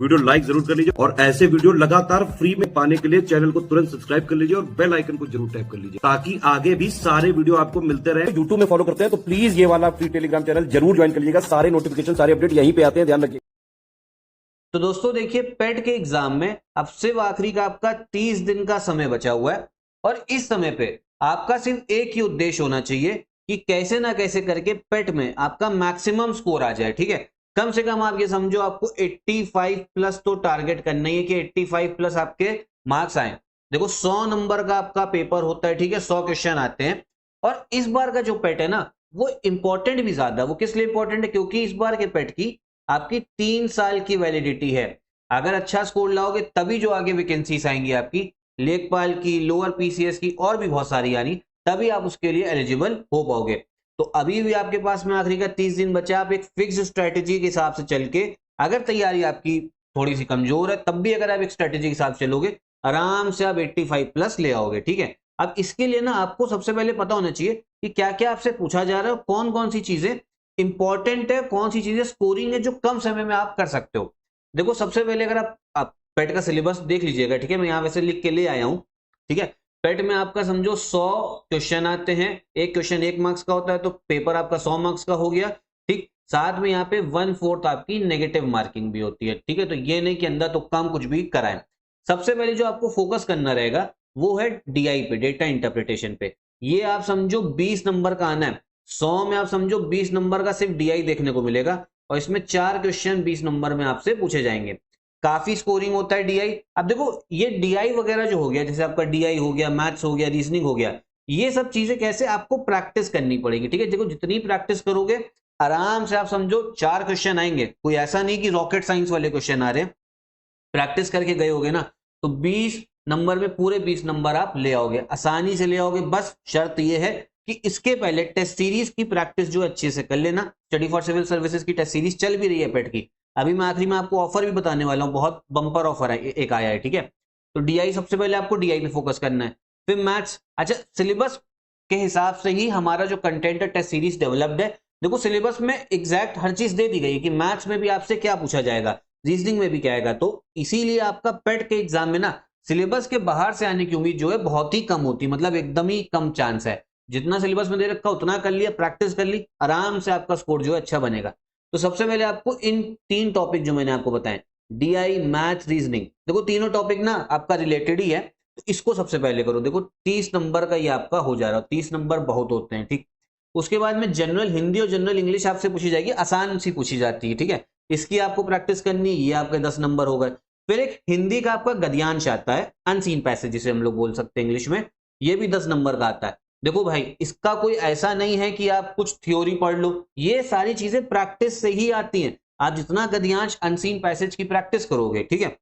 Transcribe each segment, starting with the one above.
Video like जरूर कर लीजिए और ऐसे वीडियो लगातार फ्री में पाने के लिए चैनल को तुरंत सब्सक्राइब कर लीजिए और बेल आइकन को जरूर टैप कर लीजिए ताकि आगे भी सारे वीडियो आपको मिलते रहे। यूट्यूब में फॉलो करते हैं तो प्लीज ये वाला फ्री टेलीग्राम चैनल जरूर ज्वाइन कर लीजिएगा। सारे नोटिफिकेशन सारे अपडेट यहीं पे आते हैं, ध्यान रखिए। तो दोस्तों देखिए, पेट के एग्जाम में अब सिर्फ आखिरी का आपका 30 दिन का समय बचा हुआ है और इस समय पे आपका सिर्फ एक ही उद्देश्य होना चाहिए कि कैसे ना कैसे करके पेट में आपका मैक्सिमम स्कोर आ जाए। ठीक है, कम से कम आप ये समझो आपको 85 प्लस तो टारगेट करना ही है कि 85 प्लस आपके मार्क्स आए। देखो 100 नंबर का आपका पेपर होता है, ठीक है, 100 क्वेश्चन आते हैं और इस बार का जो पेट है ना वो इंपॉर्टेंट भी ज्यादा। वो किस लिए इंपॉर्टेंट है? क्योंकि इस बार के पेट की आपकी 3 साल की वैलिडिटी है। अगर अच्छा स्कोर लाओगे तभी जो आगे वैकेंसीज आएंगी आपकी लेखपाल की, लोअर पीसीएस की और भी बहुत सारी, यानी तभी आप उसके लिए एलिजिबल हो पाओगे। तो अभी भी आपके पास में आखिरी का 30 दिन बचा। आप एक फिक्स स्ट्रेटेजी के हिसाब से चल के, अगर तैयारी आपकी थोड़ी सी कमजोर है तब भी अगर आप एक स्ट्रेटेजी के हिसाब से चलोगे आराम से आप 85 प्लस ले आओगे। ठीक है, अब इसके लिए ना आपको सबसे पहले पता होना चाहिए कि क्या क्या आपसे पूछा जा रहा है, कौन कौन सी चीजें इंपॉर्टेंट है, कौन सी चीजें स्कोरिंग है जो कम समय में आप कर सकते हो। देखो सबसे पहले अगर आप पेट का सिलेबस देख लीजिएगा। ठीक है, मैं यहाँ वैसे लिख के ले आया हूँ। ठीक है, पेट में आपका समझो 100 क्वेश्चन आते हैं, एक क्वेश्चन 1 मार्क्स का होता है, तो पेपर आपका 100 मार्क्स का हो गया। ठीक, साथ में यहाँ पे 1/4 आपकी नेगेटिव मार्किंग भी होती है। ठीक है, तो ये नहीं कि अंदर तो काम कुछ भी कराएं। सबसे पहले जो आपको फोकस करना रहेगा वो है डीआई पे, डेटा इंटरप्रिटेशन पे। ये आप समझो 20 नंबर का आना है। 100 में आप समझो 20 नंबर का सिर्फ डीआई देखने को मिलेगा और इसमें 4 क्वेश्चन 20 नंबर में आपसे पूछे जाएंगे। काफी स्कोरिंग होता है डीआई। अब देखो ये डीआई वगैरह जो हो गया, जैसे आपका डीआई हो गया, मैथ्स हो गया, रीजनिंग हो गया, ये सब चीजें कैसे आपको प्रैक्टिस करनी पड़ेगी। ठीक है, देखो जितनी प्रैक्टिस करोगे आराम से आप समझो 4 क्वेश्चन आएंगे। कोई ऐसा नहीं कि रॉकेट साइंस वाले क्वेश्चन आ रहे हैं। प्रैक्टिस करके गए होगे ना तो 20 नंबर में पूरे 20 नंबर आप ले आओगे, आसानी से ले आओगे। बस शर्त यह है कि इसके पहले टेस्ट सीरीज की प्रैक्टिस जो अच्छे से कर लेना। स्टडी फॉर सिविल सर्विसेज की टेस्ट सीरीज चल भी रही है पेट की। अभी मैं आखिरी में आपको ऑफर भी बताने वाला हूं, बहुत बंपर ऑफर है, एक आया है। ठीक है, तो डीआई सबसे पहले आपको डीआई पे फोकस करना है, फिर मैथ्स। अच्छा, सिलेबस के हिसाब से ही हमारा जो कंटेंट है टेस्ट सीरीज डेवलप्ड है। देखो सिलेबस में एग्जैक्ट हर चीज दे दी गई कि मैथ्स में भी आपसे क्या पूछा जाएगा, रीजनिंग में भी क्या आएगा। तो इसीलिए आपका पेट के एग्जाम में ना सिलेबस के बाहर से आने की उम्मीद जो है बहुत ही कम होती, मतलब एकदम ही कम चांस है। जितना सिलेबस में दे रखा उतना कर लिया, प्रैक्टिस कर ली, आराम से आपका स्कोर जो है अच्छा बनेगा। तो सबसे पहले आपको इन 3 टॉपिक जो मैंने आपको बताए, डीआई, मैथ, रीजनिंग, देखो तीनों टॉपिक ना आपका रिलेटेड ही है, तो इसको सबसे पहले करो। देखो 30 नंबर का ये आपका हो जा रहा है, 30 नंबर बहुत होते हैं। ठीक, उसके बाद में जनरल हिंदी और जनरल इंग्लिश आपसे पूछी जाएगी, आसान सी पूछी जाती है। ठीक है, इसकी आपको प्रैक्टिस करनी, ये आपके 10 नंबर हो गए। फिर एक हिंदी का आपका गद्यांश आता है, अनसीन पैसेज जिसे हम लोग बोल सकते हैं इंग्लिश में, ये भी 10 नंबर का आता है। देखो भाई इसका कोई ऐसा नहीं है कि आप कुछ थ्योरी पढ़ लो, ये सारी चीजें प्रैक्टिस से ही आती हैं। आप जितना गद्यांश अनसीन पैसेज की प्रैक्टिस करोगे, ठीक है,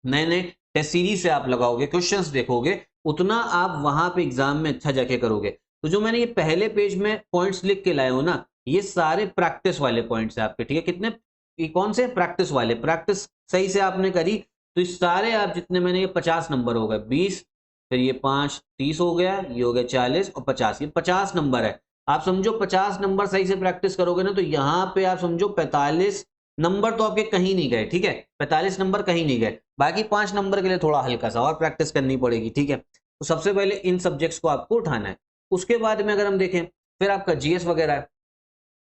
नए नए टेस्ट सीरीज से आप लगाओगे, क्वेश्चंस देखोगे, उतना आप वहां पे एग्जाम में अच्छा जाके करोगे। तो जो मैंने ये पहले पेज में पॉइंट्स लिख के लाया हूं ना, ये सारे प्रैक्टिस वाले पॉइंट्स है आपके। ठीक है, कितने, ये कौन से प्रैक्टिस वाले, प्रैक्टिस सही से आपने करी तो इस सारे आप जितने मैंने, ये 50 नंबर हो गए, 20, फिर ये 5 30 हो गया, ये हो गया 40 और 50, ये 50 नंबर है। आप समझो 50 नंबर सही से प्रैक्टिस करोगे ना तो यहाँ पे आप समझो 45 नंबर तो आपके कहीं नहीं गए। ठीक है, 45 नंबर कहीं नहीं गए। बाकी 5 नंबर के लिए थोड़ा हल्का सा और प्रैक्टिस करनी पड़ेगी। ठीक है, तो सबसे पहले इन सब्जेक्ट्स को आपको उठाना है। उसके बाद में अगर हम देखें फिर आपका जीएस वगैरह है।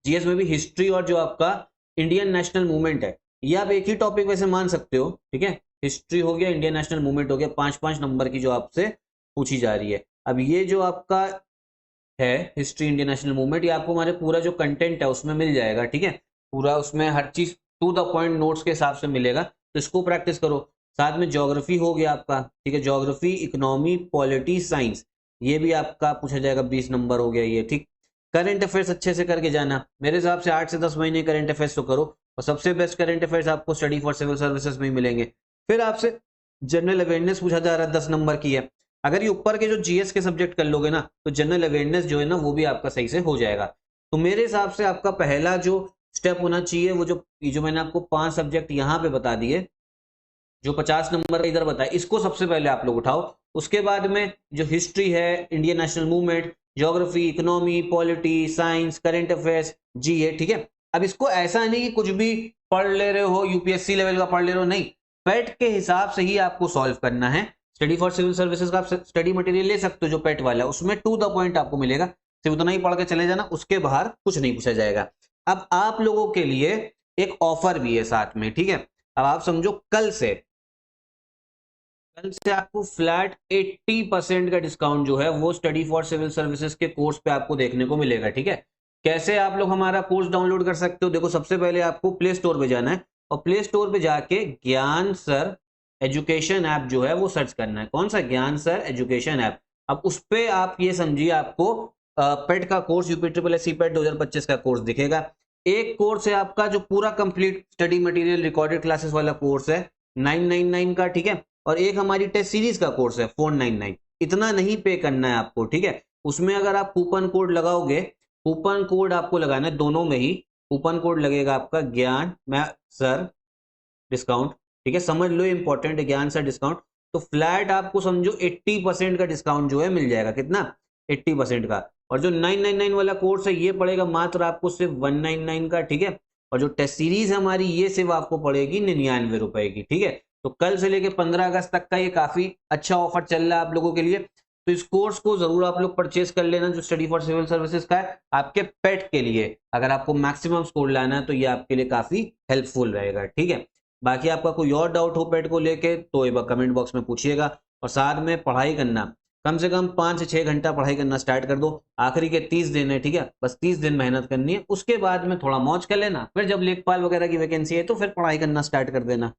जीएस में भी हिस्ट्री और जो आपका इंडियन नेशनल मूवमेंट है, ये आप एक ही टॉपिक वैसे मान सकते हो। ठीक है, हिस्ट्री हो गया, इंडियन नेशनल मूवमेंट हो गया, 5-5 नंबर की जो आपसे पूछी जा रही है। अब ये जो आपका है हिस्ट्री, इंडियन नेशनल मूवमेंट, ये आपको हमारे पूरा जो कंटेंट है उसमें मिल जाएगा। ठीक है, पूरा उसमें हर चीज टू द पॉइंट नोट्स के हिसाब से मिलेगा, तो इसको प्रैक्टिस करो। साथ में ज्योग्राफी हो गया आपका। ठीक है, ज्योग्राफी, इकोनॉमी, पॉलिटी, साइंस, ये भी आपका पूछा जाएगा, 20 नंबर हो गया ये। ठीक, करंट अफेयर्स अच्छे से करके जाना, मेरे हिसाब से 8 से 10 महीने करंट अफेयर्स तो करो, और सबसे बेस्ट करंट अफेयर्स आपको स्टडी फॉर सिविल सर्विसेज में ही मिलेंगे। फिर आपसे जनरल अवेयरनेस पूछा जा रहा है, 10 नंबर की है। अगर ये ऊपर के जो जीएस के सब्जेक्ट कर लोगे ना तो जनरल अवेयरनेस जो है ना वो भी आपका सही से हो जाएगा। तो मेरे हिसाब से आपका पहला जो स्टेप होना चाहिए वो जो मैंने आपको 5 सब्जेक्ट यहाँ पे बता दिए, जो 50 नंबर का इधर बताया, इसको सबसे पहले आप लोग उठाओ। उसके बाद में जो हिस्ट्री है, Indian national movement, geography, economy, polity, science, current affairs, जी है। ठीक है, अब इसको ऐसा नहीं कि कुछ भी पढ़ ले रहे हो, यूपीएससी लेवल का पढ़ ले रहे हो, नहीं, पेट के हिसाब से ही आपको सॉल्व करना है। स्टडी फॉर सिविल सर्विसेज का आप स्टडी मटेरियल ले सकते हो जो पेट वाला है, उसमें टू द पॉइंट आपको मिलेगा, सिर्फ उतना ही पढ़ के चले जाना, उसके बाहर कुछ नहीं पूछा जाएगा। अब आप लोगों के लिए एक ऑफर भी है साथ में, ठीक है। अब आप समझो कल से आपको फ्लैट 80% का डिस्काउंट जो है वो स्टडी फॉर सिविल सर्विसेज के कोर्स पे आपको देखने को मिलेगा, ठीक है। कैसे आप लोग हमारा कोर्स डाउनलोड कर सकते हो? देखो, सबसे पहले आपको प्ले स्टोर पे जाना है और प्ले स्टोर पे जाके ज्ञान सर एजुकेशन ऐप जो है वो सर्च करना है। कौन सा? ज्ञान सर एजुकेशन ऐप। अब उस पे आप ये समझिए आपको पेट का कोर्स, यूपी पेट 2025 का कोर्स दिखेगा। एक कोर्स है आपका जो पूरा complete study material recorded classes वाला कोर्स है 999 का, ठीक है। और एक हमारी टेस्ट सीरीज का कोर्स है 499। इतना नहीं पे करना है आपको, ठीक है। उसमें अगर आप कूपन कोड लगाओगे, कूपन कोड आपको लगाना है दोनों में ही, कूपन कोड लगेगा आपका ज्ञान सर डिस्काउंट, ठीक है। समझ लो, इंपॉर्टेंट है, ज्ञान सर डिस्काउंट। तो फ्लैट आपको समझो 80% का डिस्काउंट जो है मिल जाएगा। कितना? 80% का। और जो 999 वाला कोर्स है ये पड़ेगा मात्र आपको सिर्फ 199 का, ठीक है। और जो टेस्ट सीरीज हमारी ये सिर्फ आपको पड़ेगी 99 रुपए की, ठीक है। तो कल से लेके 15 अगस्त तक का ये काफी अच्छा ऑफर चल रहा है आप लोगों के लिए। तो इस कोर्स को जरूर आप लोग परचेज कर लेना जो स्टडी फॉर सिविल सर्विसेज का है, आपके पेट के लिए। अगर आपको मैक्सिमम स्कोर लाना है तो ये आपके लिए काफी हेल्पफुल रहेगा, ठीक है। बाकी आपका कोई और डाउट हो पेट को लेके तो एक बार कमेंट बॉक्स में पूछिएगा। और साथ में पढ़ाई करना, कम से कम 5 से 6 घंटा पढ़ाई करना स्टार्ट कर दो। आखिरी के 30 दिन है, ठीक है, बस 30 दिन मेहनत करनी है, उसके बाद में थोड़ा मौज कर लेना। फिर जब लेखपाल वगैरह की वैकेंसी है तो फिर पढ़ाई करना स्टार्ट कर देना।